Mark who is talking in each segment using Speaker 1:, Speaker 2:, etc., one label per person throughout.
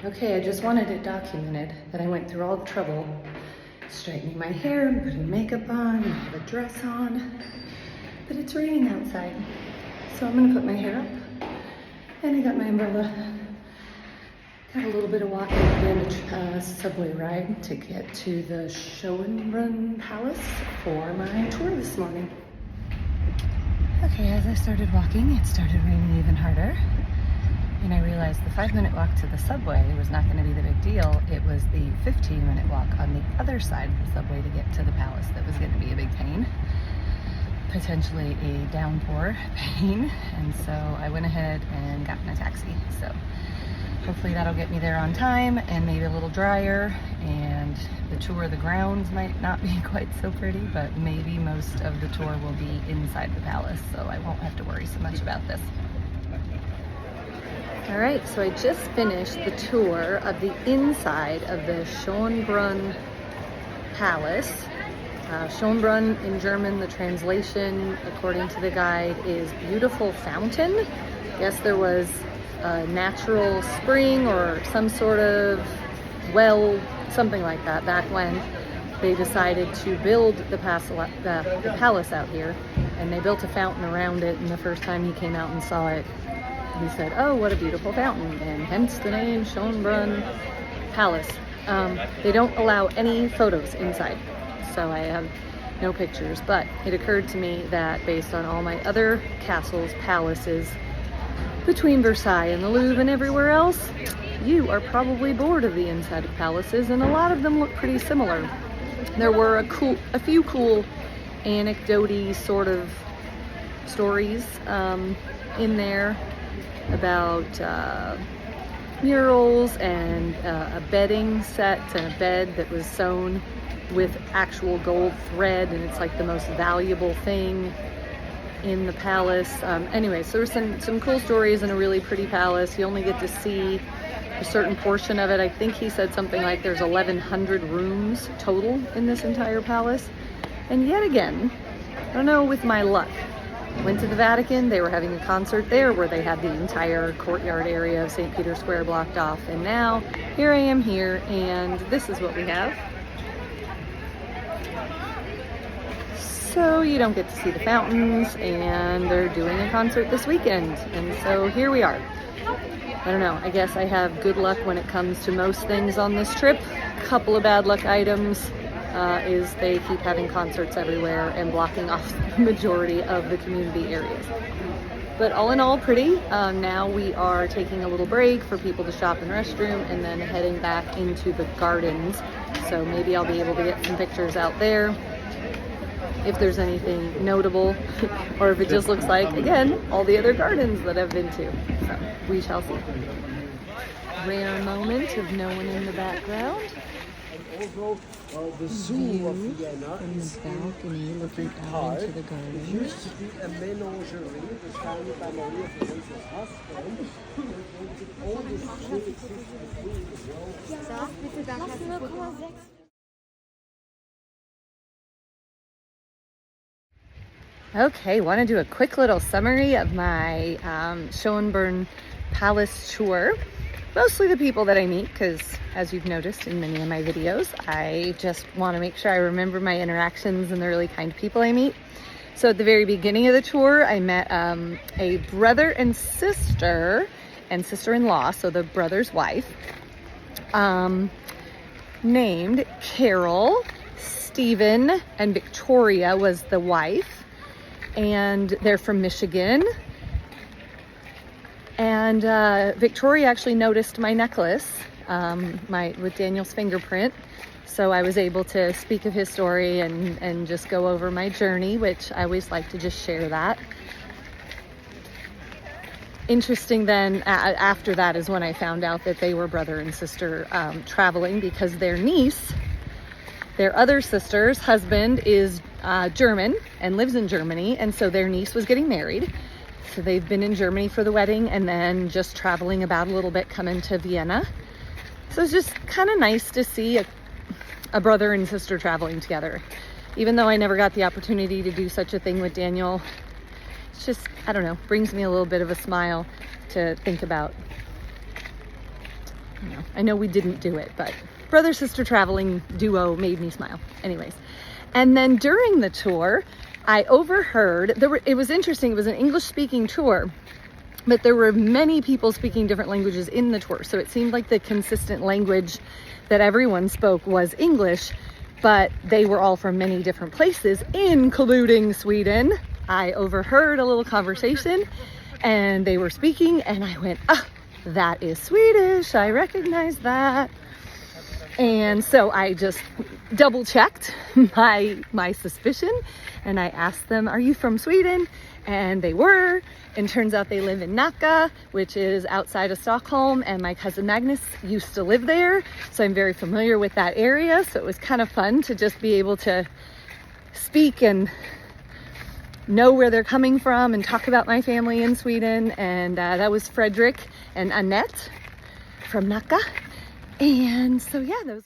Speaker 1: Okay, I just wanted it documented that I went through all the trouble straightening my hair and putting makeup on and I have a dress on, but it's raining outside. So I'm gonna put my hair up and I got my umbrella. Got a little bit of walking and a subway ride to get to the Schonbrunn Palace for my tour this morning. Okay, as I started walking, it started raining even harder. And I realized the 5-minute walk to the subway was not going to be the big deal. It was the 15-minute walk on the other side of the subway to get to the palace that was going to be a big pain. Potentially a downpour pain. And so I went ahead and got in a taxi. So hopefully that'll get me there on time and maybe a little drier. And the tour of the grounds might not be quite so pretty, but maybe most of the tour will be inside the palace. So I won't have to worry so much about this. All right, so I just finished the tour of the inside of the Schonbrunn Palace. Schonbrunn in German, the translation, according to the guide, is beautiful fountain. Yes, there was a natural spring or some sort of well, something like that, back when they decided to build the palace out here. And they built a fountain around it, and the first time he came out and saw it, he said, "Oh, what a beautiful fountain," and hence the name Schonbrunn Palace. They don't allow any photos inside, so I have no pictures, but it occurred to me that based on all my other castles, palaces, between Versailles and the Louvre and everywhere else, you are probably bored of the inside of palaces, and a lot of them look pretty similar. There were a few cool anecdote-y sort of stories in there about murals and a bedding set and a bed that was sewn with actual gold thread, and it's like the most valuable thing in the palace. Anyway, so there's some cool stories in a really pretty palace. You only get to see a certain portion of it. I think he said something like there's 1,100 rooms total in this entire palace. And yet again, I don't know, with my luck, went to the Vatican. They were having a concert there where they had the entire courtyard area of St. Peter's Square blocked off. And now here I am here, and this is what we have. So you don't get to see the fountains, and they're doing a concert this weekend. And so here we are. I don't know, I guess I have good luck when it comes to most things on this trip. Couple of bad luck items. Is they keep having concerts everywhere and blocking off the majority of the community areas. But all in all, pretty. Now we are taking a little break for people to shop and restroom, and then heading back into the gardens. So maybe I'll be able to get some pictures out there if there's anything notable, or if it just looks like, again, all the other gardens that I've been to. So we shall see. Rare moment of no one in the background.
Speaker 2: Also, the zoo of Vienna
Speaker 1: from the balcony looking out into the garden.
Speaker 2: It used to be a menagerie, the tiny family of Prince's husband. All this shit exists.
Speaker 1: Okay, want to do a quick little summary of my Schonbrunn Palace tour. Mostly the people that I meet, because as you've noticed in many of my videos, I just want to make sure I remember my interactions and the really kind people I meet. So at the very beginning of the tour, I met a brother and sister-in-law, so the brother's wife, named Carol. Stephen and Victoria was the wife, and they're from Michigan. And Victoria actually noticed my necklace with Daniel's fingerprint. So I was able to speak of his story and just go over my journey, which I always like to just share that. Interesting then, after that is when I found out that they were brother and sister traveling, because their niece, their other sister's husband, is German and lives in Germany. And so their niece was getting married. So they've been in Germany for the wedding and then just traveling about a little bit, coming to Vienna. So it's just kind of nice to see a brother and sister traveling together. Even though I never got the opportunity to do such a thing with Daniel, it's just, I don't know, brings me a little bit of a smile to think about. I know we didn't do it, but brother-sister traveling duo made me smile. Anyways, and then during the tour, I overheard, it was interesting, it was an English-speaking tour, but there were many people speaking different languages in the tour. So it seemed like the consistent language that everyone spoke was English, but they were all from many different places, including Sweden. I overheard a little conversation and they were speaking and I went, ah, that is Swedish. I recognize that. And so I just double checked my suspicion and I asked them, are you from Sweden? And they were, and turns out they live in Nacka, which is outside of Stockholm, and my cousin Magnus used to live there, so I'm very familiar with that area. So it was kind of fun to just be able to speak and know where they're coming from and talk about my family in Sweden. And that was Frederick and Annette from Nacka. And so yeah, those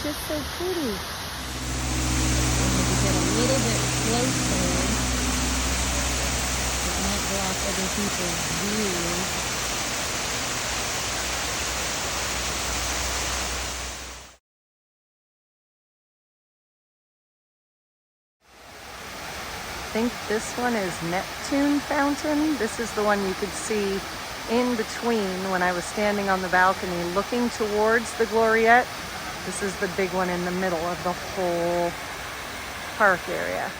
Speaker 1: just so pretty. Maybe get a little bit closer. It might block other people's view. I think this one is Neptune Fountain. This is the one you could see in between when I was standing on the balcony looking towards the Gloriette. This is the big one in the middle of the whole park area.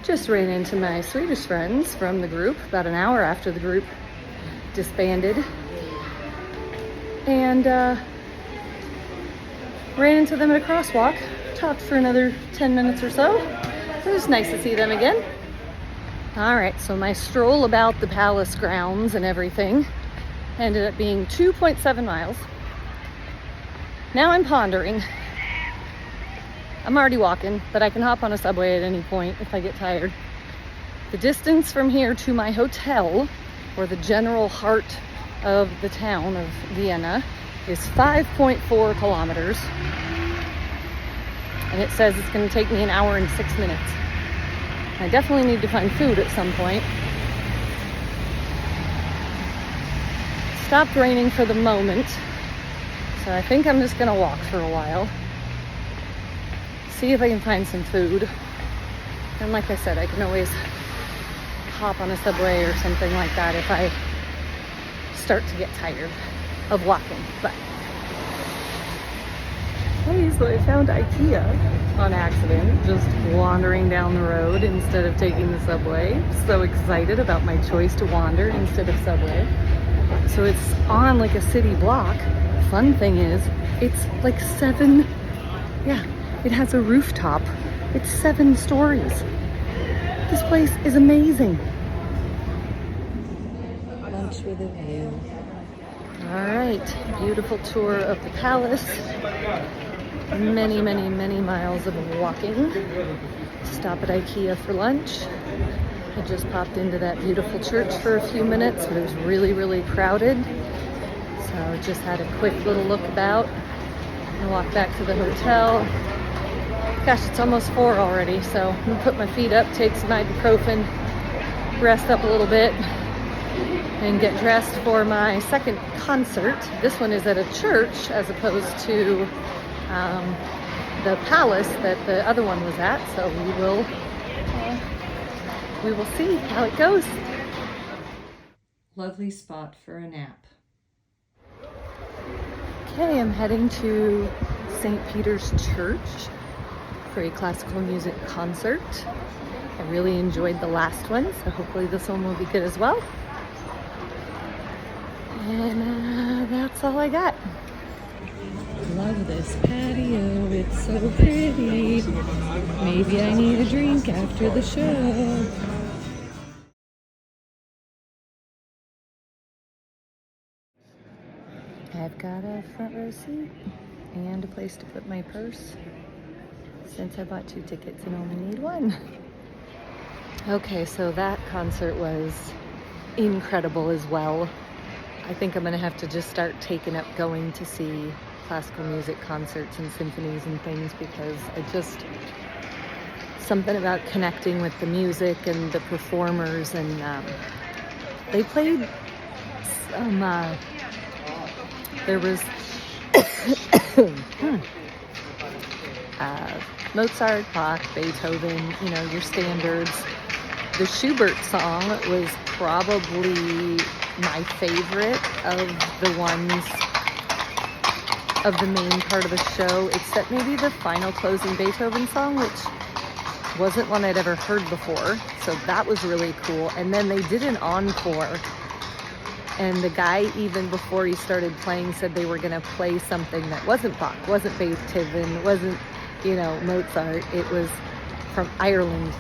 Speaker 1: Just ran into my Swedish friends from the group about an hour after the group disbanded. And ran into them at a crosswalk, talked for another 10 minutes or so. So it was nice to see them again. All right, so my stroll about the palace grounds and everything ended up being 2.7 miles. Now I'm pondering. I'm already walking, but I can hop on a subway at any point if I get tired. The distance from here to my hotel, or the general heart of the town of Vienna, is 5.4 kilometers. And it says it's going to take me an hour and 6 minutes. I definitely need to find food at some point. It stopped raining for the moment, so I think I'm just going to walk for a while. See if I can find some food. And like I said, I can always hop on a subway or something like that if I start to get tired of walking. But hey, so I found IKEA on accident, just wandering down the road instead of taking the subway. So excited about my choice to wander instead of subway. So it's on like a city block. Fun thing is, it's like it has a rooftop. It's 7 stories. This place is amazing. Lunch with a view. All right, beautiful tour of the palace. Many, many, many miles of walking. Stop at IKEA for lunch. I just popped into that beautiful church for a few minutes, but it was really, really crowded. So just had a quick little look about and walked back to the hotel. Gosh, it's almost 4 already, so I'm gonna put my feet up, take some ibuprofen, rest up a little bit, and get dressed for my second concert. This one is at a church as opposed to the palace that the other one was at, so we will see how it goes. Lovely spot for a nap. Okay, I'm heading to St. Peter's Church for a classical music concert. I really enjoyed the last one, so hopefully this one will be good as well. And that's all I got. love this patio. It's so pretty. Maybe I need a drink after the show. I've got a front row seat and a place to put my purse since I bought 2 tickets and only need 1. Okay, so that concert was incredible as well. I think I'm gonna have to just start taking up going to see classical music concerts and symphonies and things, because something about connecting with the music and the performers, and they played some, there was Mozart, Bach, Beethoven, you know, your standards. The Schubert song was probably my favorite of the ones of the main part of the show, except maybe the final closing Beethoven song, which wasn't one I'd ever heard before. So that was really cool. And then they did an encore. And the guy, even before he started playing, said they were going to play something that wasn't Bach, wasn't Beethoven, wasn't, you know, Mozart. It was from Ireland.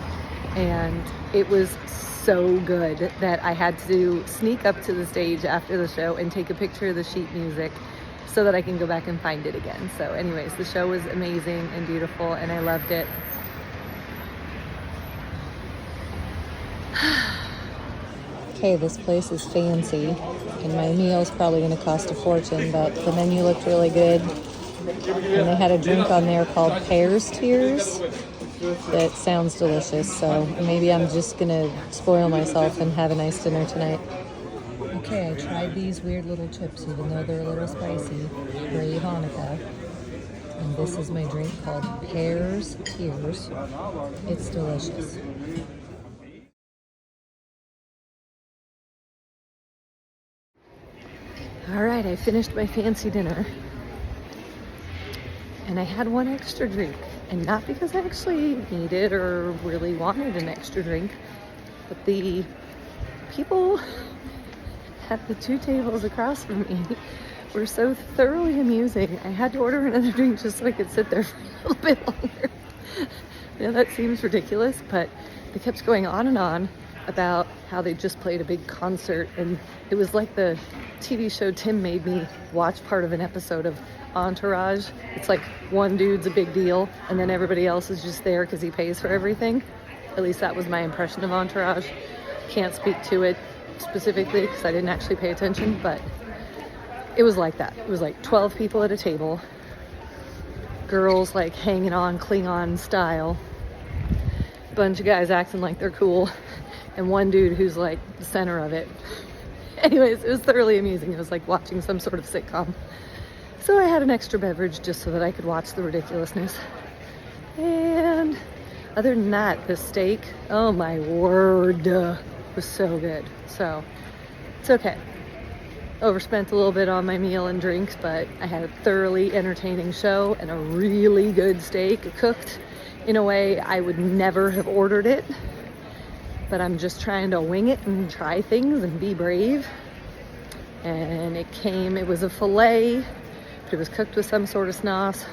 Speaker 1: And it was so good that I had to sneak up to the stage after the show and take a picture of the sheet music so that I can go back and find it again. So anyways, the show was amazing and beautiful, and I loved it. Okay, this place is fancy, and my meal's probably going to cost a fortune, but the menu looked really good. And they had a drink on there called Pear's Tears that sounds delicious, so maybe I'm just going to spoil myself and have a nice dinner tonight. Okay, I tried these weird little chips, even though they're a little spicy. Brave Hanukkah. And this is my drink called Pear's Tears. It's delicious. All right, I finished my fancy dinner. And I had 1 extra drink. And not because I actually needed or really wanted an extra drink, but the people at the 2 tables across from me were so thoroughly amusing. I had to order another drink just so I could sit there for a little bit longer. I know that seems ridiculous, but they kept going on and on about how they just played a big concert, and it was like the TV show Tim made me watch part of an episode of Entourage. It's like one dude's a big deal and then everybody else is just there because he pays for everything. At least that was my impression of Entourage. Can't speak to it specifically because I didn't actually pay attention, but it was like that. It was like 12 people at a table, girls like hanging on Klingon style, bunch of guys acting like they're cool, and one dude who's like the center of it. Anyways, it was thoroughly amusing. It was like watching some sort of sitcom. So I had an extra beverage just so that I could watch the ridiculousness. And other than that, the steak, oh my word, was so good. So it's okay. Overspent a little bit on my meal and drinks, but I had a thoroughly entertaining show and a really good steak, cooked in a way I would never have ordered it. But I'm just trying to wing it and try things and be brave. And it was a filet, but it was cooked with some sort of sauce.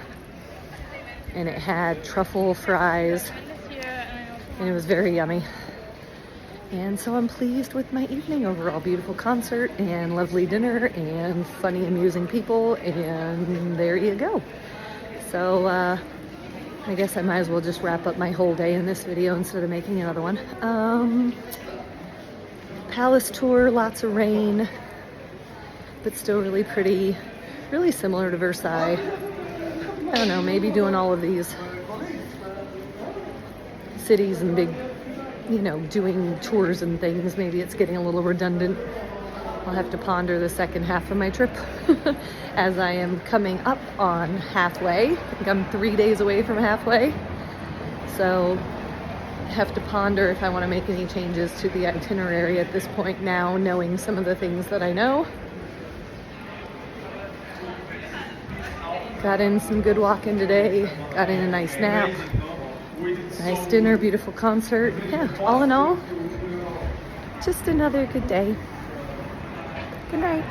Speaker 1: And it had truffle fries. And it was very yummy. And so I'm pleased with my evening overall. Beautiful concert and lovely dinner and funny, amusing people. And there you go. So, I guess I might as well just wrap up my whole day in this video instead of making another one. Palace tour, lots of rain, but still really pretty, really similar to Versailles. I don't know, maybe doing all of these cities and big, doing tours and things, maybe it's getting a little redundant. I'll have to ponder the second half of my trip as I am coming up on halfway. I think I'm 3 days away from halfway. So I have to ponder if I want to make any changes to the itinerary at this point now, knowing some of the things that I know. Got in some good walking today, got in a nice nap, nice dinner, beautiful concert. Yeah, all in all, just another good day. Good night.